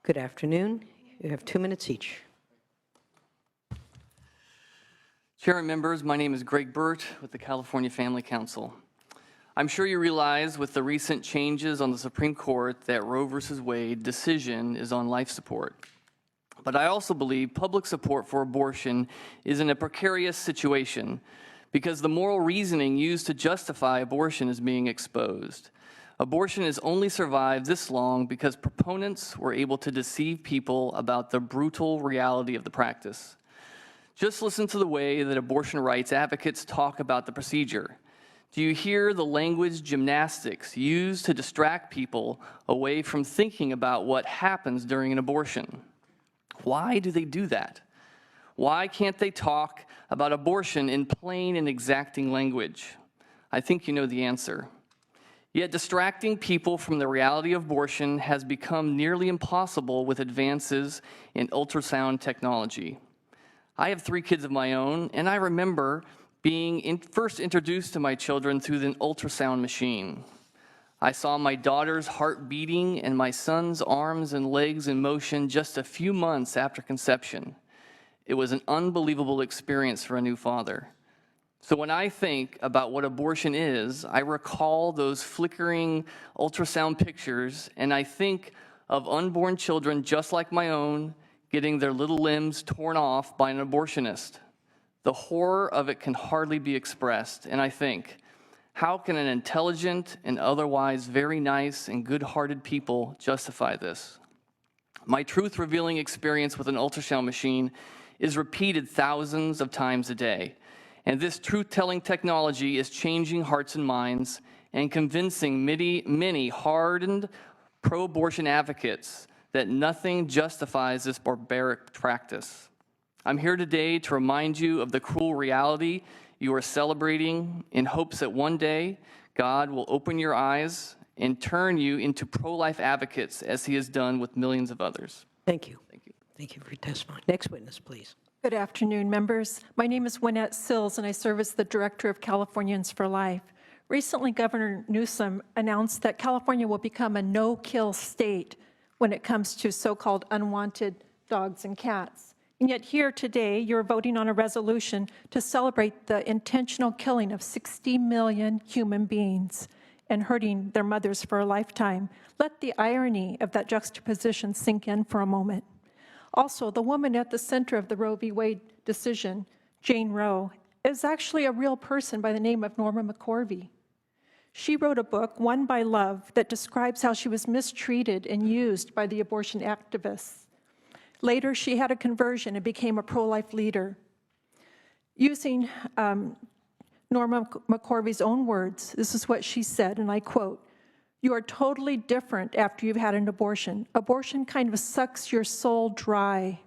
Good afternoon. You have 2 minutes each. Chair and members, my name is Greg Burt with the California Family Council. I'm sure you realize with the recent changes on the Supreme Court that Roe v. Wade decision is on life support. But I also believe public support for abortion is in a precarious situation because the moral reasoning used to justify abortion is being exposed. Abortion has only survived this long because proponents were able to deceive people about the brutal reality of the practice. Just listen to the way that abortion rights advocates talk about the procedure. Do you hear the language gymnastics used to distract people away from thinking about what happens during an abortion? Why do they do that? Why can't they talk about abortion in plain and exacting language? I think you know the answer. Yet distracting people from the reality of abortion has become nearly impossible with advances in ultrasound technology. I have 3 kids of my own, and I remember being first introduced to my children through an ultrasound machine. I saw my daughter's heart beating and my son's arms and legs in motion just a few months after conception. It was an unbelievable experience for a new father. So when I think about what abortion is, I recall those flickering ultrasound pictures, and I think of unborn children just like my own getting their little limbs torn off by an abortionist. The horror of it can hardly be expressed, and I think, how can an intelligent and otherwise very nice and good-hearted people justify this? My truth-revealing experience with an ultrasound machine is repeated thousands of times a day. And this truth-telling technology is changing hearts and minds and convincing many hardened pro-abortion advocates that nothing justifies this barbaric practice. I'm here today to remind you of the cruel reality you are celebrating in hopes that one day God will open your eyes and turn you into pro-life advocates as he has done with millions of others. Thank you. Thank you. Thank you for your testimony. Next witness, please. Good afternoon, members. My name is Wynette Sills, and I serve as the Director of Californians for Life. Recently, Governor Newsom announced that California will become a no-kill state when it comes to so-called unwanted dogs and cats. And yet here today, you're voting on a resolution to celebrate the intentional killing of 60 million human beings and hurting their mothers for a lifetime. Let the irony of that juxtaposition sink in for a moment. Also, the woman at the center of the Roe v. Wade decision, Jane Roe, is actually a real person by the name of Norma McCorvey. She wrote a book, Won by Love, that describes how she was mistreated and used by the abortion activists. Later, she had a conversion and became a pro-life leader. Using Norma McCorvey's own words, this is what she said, and I quote, "You are totally different after you've had an abortion. Abortion kind of sucks your soul dry.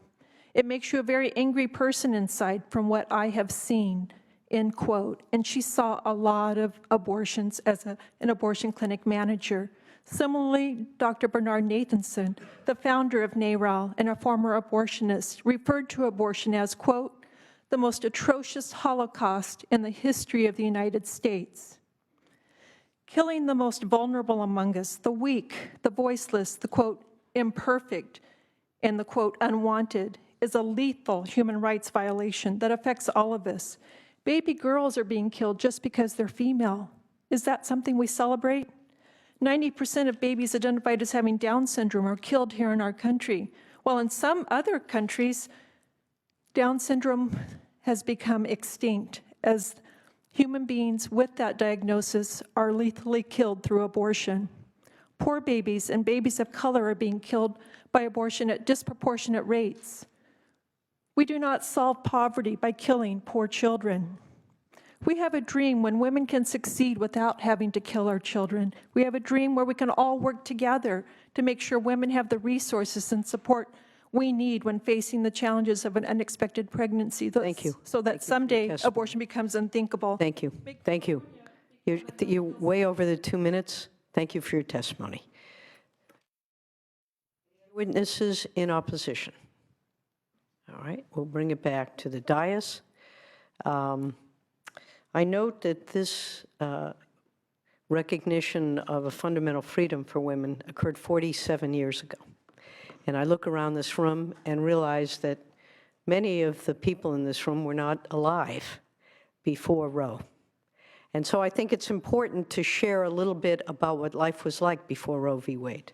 It makes you a very angry person inside from what I have seen," end quote. And she saw a lot of abortions as an abortion clinic manager. Similarly, Dr. Bernard Nathanson, the founder of NARAL and a former abortionist, referred to abortion as, quote, "the most atrocious Holocaust in the history of the United States." Killing the most vulnerable among us, the weak, the voiceless, the, quote, imperfect, and the, quote, unwanted, is a lethal human rights violation that affects all of us. Baby girls are being killed just because they're female. Is that something we celebrate? 90% of babies identified as having Down syndrome are killed here in our country, while in some other countries, Down syndrome has become extinct as human beings with that diagnosis are lethally killed through abortion. Poor babies and babies of color are being killed by abortion at disproportionate rates. We do not solve poverty by killing poor children. We have a dream when women can succeed without having to kill our children. We have a dream where we can all work together to make sure women have the resources and support we need when facing the challenges of an unexpected pregnancy. Thank you. So that someday abortion becomes unthinkable. Thank you. Thank you. You're way over the 2 minutes. Thank you for your testimony. Witnesses in opposition. All right, we'll bring it back to the dais. I note that this recognition of a fundamental freedom for women occurred 47 years ago. And I look around this room and realize that many of the people in this room were not alive before Roe. And so I think it's important to share a little bit about what life was like before Roe v. Wade.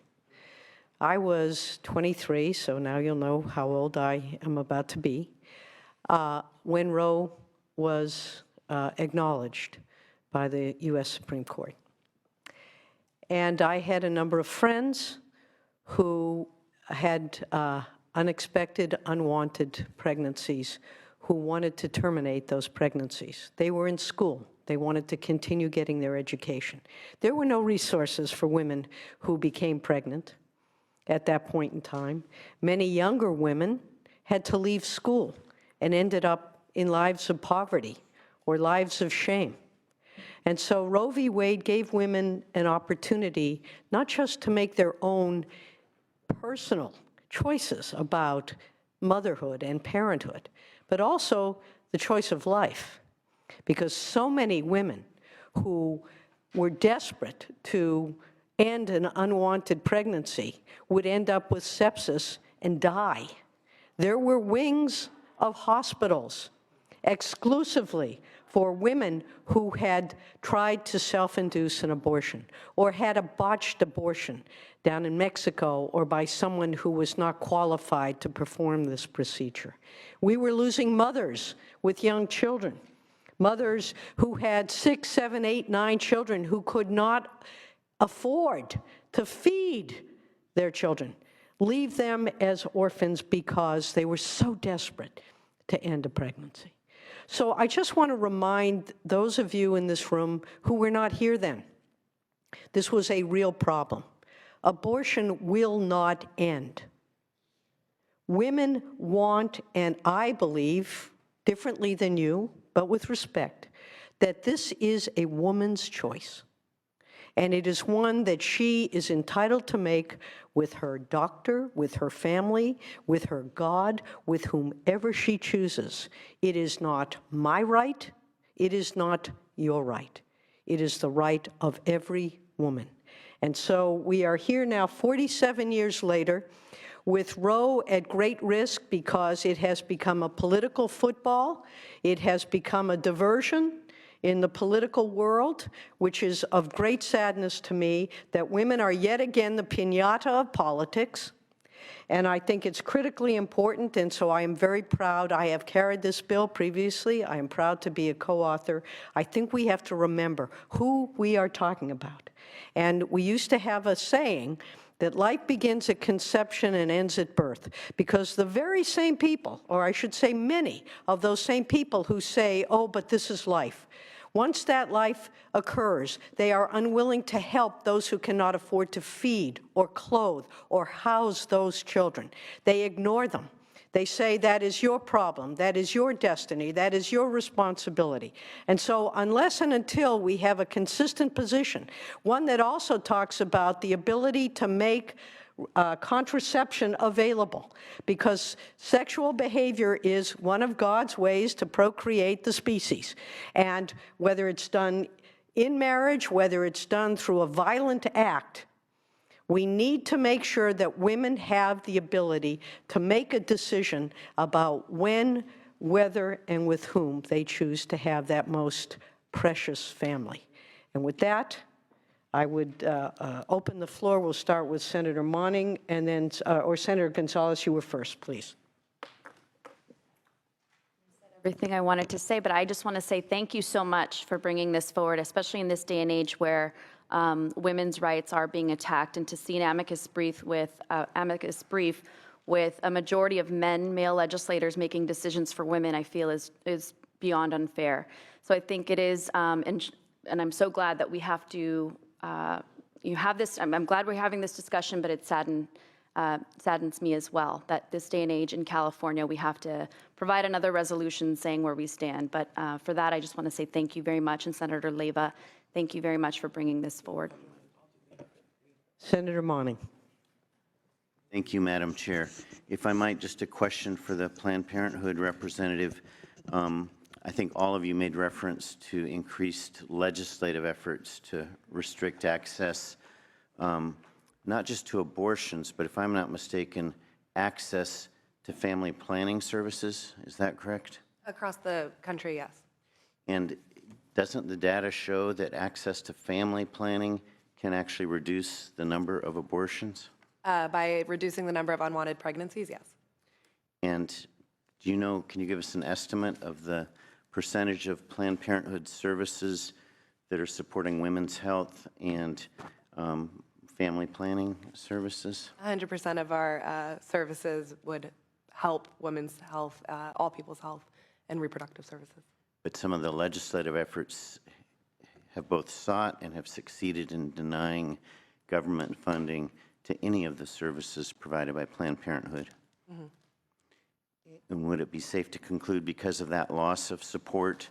I was 23, so now you'll know how old I am about to be, when Roe was acknowledged by the U.S. Supreme Court. And I had a number of friends who had unexpected, unwanted pregnancies who wanted to terminate those pregnancies. They were in school. They wanted to continue getting their education. There were no resources for women who became pregnant at that point in time. Many younger women had to leave school and ended up in lives of poverty or lives of shame. And so Roe v. Wade gave women an opportunity not just to make their own personal choices about motherhood and parenthood, but also the choice of life. Because so many women who were desperate to end an unwanted pregnancy would end up with sepsis and die. There were wings of hospitals exclusively for women who had tried to self-induce an abortion or had a botched abortion down in Mexico or by someone who was not qualified to perform this procedure. We were losing mothers with young children, mothers who had 6, 7, 8, 9 children who could not afford to feed their children, leave them as orphans because they were so desperate to end a pregnancy. So I just want to remind those of you in this room who were not here then, this was a real problem. Abortion will not end. Women want, and I believe, differently than you, but with respect, that this is a woman's choice. And it is one that she is entitled to make with her doctor, with her family, with her God, with whomever she chooses. It is not my right. It is not your right. It is the right of every woman. And so we are here now 47 years later with Roe at great risk because it has become a political football. It has become a diversion in the political world, which is of great sadness to me, that women are yet again the piñata of politics. And I think it's critically important, and so I am very proud. I have carried this bill previously. I am proud to be a co-author. I think we have to remember who we are talking about. And we used to have a saying that life begins at conception and ends at birth, because the very same people, or I should say many of those same people who say, oh, but this is life, once that life occurs, they are unwilling to help those who cannot afford to feed or clothe or house those children. They ignore them. They say that is your problem, that is your destiny, that is your responsibility. And so unless and until we have a consistent position, one that also talks about the ability to make contraception available, because sexual behavior is one of God's ways to procreate the species. And whether it's done in marriage, whether it's done through a violent act, we need to make sure that women have the ability to make a decision about when, whether, and with whom they choose to have that most precious family. And with that, I would open the floor. We'll start with Senator Monning, and then, or Senator Gonzalez, you were first, please. Everything I wanted to say, but I just want to say thank you so much for bringing this forward, especially in this day and age where women's rights are being attacked, and to see an amicus brief with a majority of male legislators making decisions for women, I feel is beyond unfair. So I think it is, and I'm so glad that we have to. You have this. I'm glad we're having this discussion, but it saddens me as well that this day and age in California we have to provide another resolution saying where we stand. But for that, I just want to say thank you very much, and Senator Leyva, thank you very much for bringing this forward. Senator Monning. Thank you, Madam Chair. If I might, just a question for the Planned Parenthood representative. I think all of you made reference to increased legislative efforts to restrict access not just to abortions, but if I'm not mistaken, access to family planning services. Is that correct? Across the country, yes. And doesn't the data show that access to family planning can actually reduce the number of abortions? By reducing the number of unwanted pregnancies, yes. And do you know, can you give us an estimate of the percentage of Planned Parenthood services that are supporting women's health and family planning services? 100% of our services would help women's health, all people's health, and reproductive services. But some of the legislative efforts have both sought and have succeeded in denying government funding to any of the services provided by Planned Parenthood. Mm-hmm. And would it be safe to conclude because of that loss of support,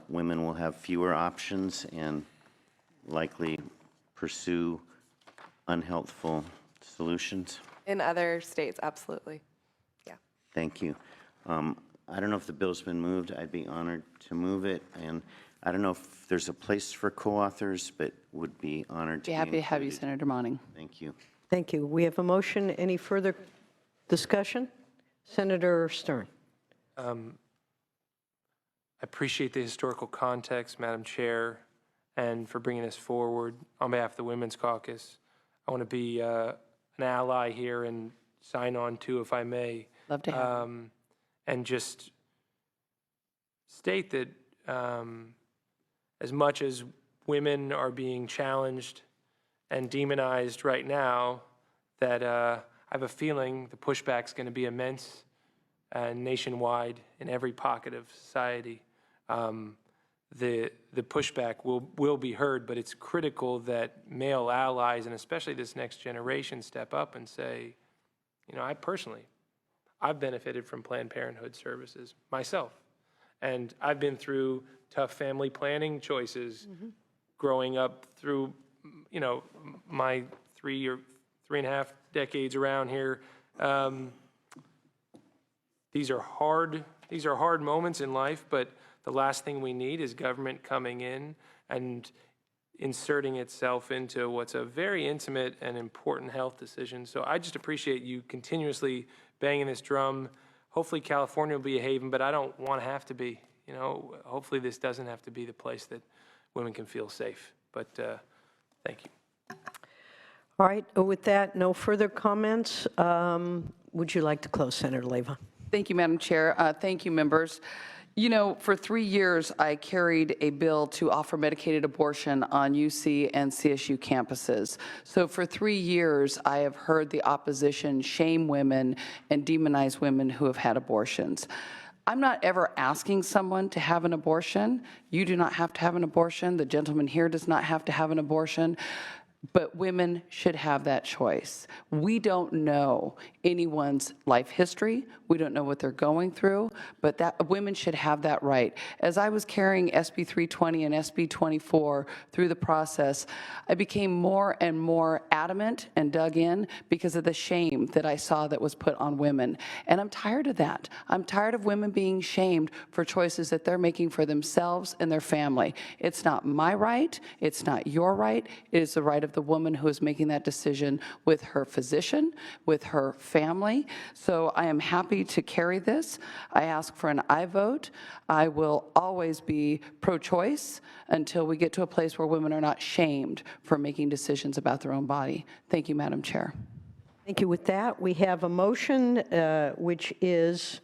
women will have fewer options and likely pursue unhealthful solutions? In other states, absolutely. Yeah. Thank you. I don't know if the bill's been moved. I'd be honored to move it. And I don't know if there's a place for co-authors, but would be honored to be Happy to have you, included. Senator Monning. Thank you. Thank you. We have a motion. Any further discussion? Senator Stern. I appreciate the historical context, Madam Chair, and for bringing this forward. On behalf of the Women's Caucus, I want to be an ally here and sign on to, if I may. Love to have you. And just state that as much as women are being challenged and demonized right now, that I have a feeling the pushback's going to be immense and nationwide in every pocket of society. The pushback will be heard, but it's critical that male allies, and especially this next generation, step up and say, you know, I've benefited from Planned Parenthood services myself. And I've been through tough family planning choices growing up through, you know, my 3.5 decades around here. These are hard moments in life, but the last thing we need is government coming in and inserting itself into what's a very intimate and important health decision. So I just appreciate you continuously banging this drum. Hopefully California will be a haven, but I don't want to have to be. You know, hopefully this doesn't have to be the place that women can feel safe. But thank you. All right. With that, no further comments. Would you like to close, Senator Leyva? Thank you, Madam Chair. Thank you, members. You know, for 3 years, I carried a bill to offer medicated abortion on UC and CSU campuses. So for 3 years, I have heard the opposition shame women and demonize women who have had abortions. I'm not ever asking someone to have an abortion. You do not have to have an abortion. The gentleman here does not have to have an abortion. But women should have that choice. We don't know anyone's life history. We don't know what they're going through, but that women should have that right. As I was carrying SB 320 and SB 24 through the process, I became more and more adamant and dug in because of the shame that I saw that was put on women. And I'm tired of that. I'm tired of women being shamed for choices that they're making for themselves and their family. It's not my right. It's not your right. It is the right of the woman who is making that decision with her physician, with her family. So I am happy to carry this. I ask for an aye vote. I will always be pro-choice until we get to a place where women are not shamed for making decisions about their own body. Thank you, Madam Chair. Thank you. With that, we have a motion which is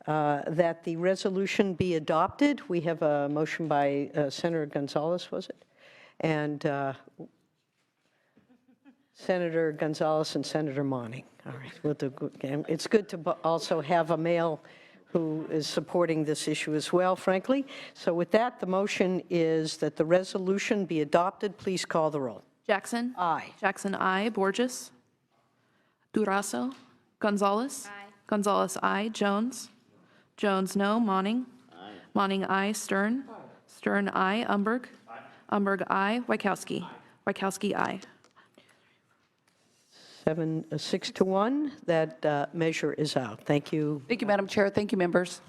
that the resolution be adopted. We have a motion by Senator Gonzalez, was it? And Senator Gonzalez and Senator Monning. All right, we'll do good. It's good to also have a male who is supporting this issue as well, frankly. So with that, the motion is that the resolution be adopted. Please call the roll. Jackson? Aye. Jackson, aye. Borges? Durazo? Gonzalez? Aye. Gonzalez, aye. Jones? Jones, no. Monning? Aye. Monning, aye. Stern? Aye. Stern, aye. Umberg? Aye. Umberg, aye. Wachowski? Wachowski, aye. 6 to 1, that measure is out. Thank you. Thank you, Madam Chair. Thank you, members.